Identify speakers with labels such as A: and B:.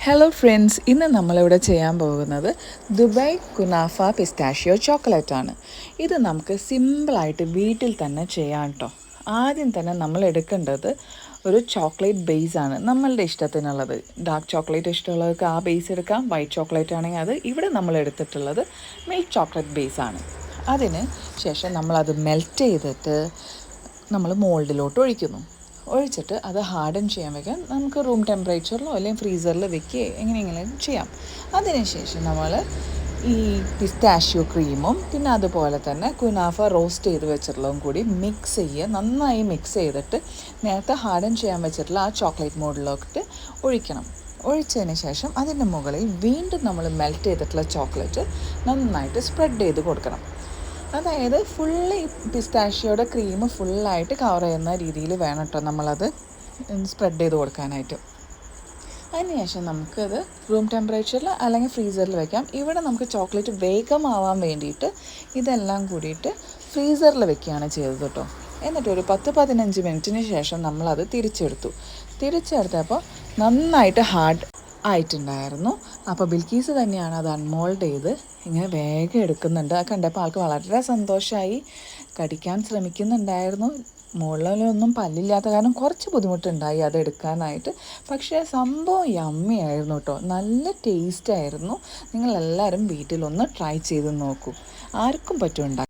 A: Hello friends, ഇന്ന് നമ്മളിവിടെ ചെയ്യാൻ പോകുന്നത് ദുബായ് കുനാഫ പിസ്താഷ്യോ ചോക്ലേറ്റ് ആണ്. ഇത് നമുക്ക് സിമ്പിളായിട്ട് വീട്ടിൽ തന്നെ ചെയ്യാം കേട്ടോ. ആദ്യം തന്നെ നമ്മൾ എടുക്കേണ്ടത് ഒരു ചോക്ലേറ്റ് ബേസ് ആണ്, നമ്മളുടെ ഇഷ്ടത്തിനുള്ളത്. ഡാർക്ക് ചോക്ലേറ്റ് ഇഷ്ടമുള്ളവർക്ക് ആ ബേസ് എടുക്കാം, വൈറ്റ് ചോക്ലേറ്റ് ആണെങ്കിൽ അത്. ഇവിടെ നമ്മൾ എടുത്തിട്ടുള്ളത് മിൽക്ക് ചോക്ലേറ്റ് ബേസ് ആണ്. അതിന് ശേഷം നമ്മളത് മെൽറ്റ് ചെയ്തിട്ട് നമ്മൾ മോൾഡിലോട്ട് ഒഴിച്ചിട്ട് അത് ഹാർഡൻ ചെയ്യാൻ വയ്ക്കാം. നമുക്ക് റൂം ടെമ്പറേച്ചറിലോ അല്ലെങ്കിൽ ഫ്രീസറിൽ വെക്കുകയോ എങ്ങനെയെങ്കിലും ചെയ്യാം. അതിനുശേഷം നമ്മൾ ഈ പിസ്താഷ്യോ ക്രീമും പിന്നെ അതുപോലെ തന്നെ കുനാഫ റോസ്റ്റ് ചെയ്ത് വെച്ചിട്ടുള്ളതും കൂടി നന്നായി മിക്സ് ചെയ്തിട്ട് നേരത്തെ ഹാർഡൻ ചെയ്യാൻ വെച്ചിട്ടുള്ള ആ ചോക്ലേറ്റ് മോൾഡിലോട്ട് ഒഴിച്ചതിന് ശേഷം അതിൻ്റെ മുകളിൽ വീണ്ടും നമ്മൾ മെൽറ്റ് ചെയ്തിട്ടുള്ള ചോക്ലേറ്റ് നന്നായിട്ട് സ്പ്രെഡ് ചെയ്ത് കൊടുക്കണം. അതായത് ഫുള്ള് ഈ പിസ്താഷ്യോയുടെ ക്രീം ഫുള്ളായിട്ട് കവർ ചെയ്യുന്ന രീതിയിൽ വേണം കേട്ടോ നമ്മളത് സ്പ്രെഡ് ചെയ്ത് കൊടുക്കാനായിട്ട്. അതിനുശേഷം നമുക്കത് റൂം ടെമ്പറേച്ചറിൽ അല്ലെങ്കിൽ ഫ്രീസറിൽ വെക്കാം. ഇവിടെ നമുക്ക് ചോക്ലേറ്റ് വേഗമാവാൻ വേണ്ടിയിട്ട് ഇതെല്ലാം കൂടിയിട്ട് ഫ്രീസറിൽ വെക്കുകയാണ് ചെയ്തത് കേട്ടോ. എന്നിട്ട് ഒരു 10-15 മിനിറ്റിന് ശേഷം നമ്മളത് തിരിച്ചെടുത്തപ്പോൾ നന്നായിട്ട് ഹാർഡ് ആയിട്ടുണ്ടായിരുന്നു. അപ്പോൾ ബിൽക്കീസ് തന്നെയാണ് അത് അൺമോൾഡ് ചെയ്ത് ഇങ്ങനെ വേഗം എടുക്കുന്നുണ്ട്. അത് കണ്ടപ്പോൾ ആൾക്ക് വളരെ സന്തോഷമായി. കടിക്കാൻ ശ്രമിക്കുന്നുണ്ടായിരുന്നു. മുകളിലൊന്നും പല്ലില്ലാത്ത കാരണം കുറച്ച് ബുദ്ധിമുട്ടുണ്ടായി അത് എടുക്കാനായിട്ട്. പക്ഷേ സംഭവം യമ്മി ആയിരുന്നു കേട്ടോ, നല്ല ടേസ്റ്റായിരുന്നു. നിങ്ങളെല്ലാവരും വീട്ടിലൊന്ന് ട്രൈ ചെയ്ത് നോക്കൂ, ആർക്കും പറ്റും ഉണ്ടാക്കാൻ.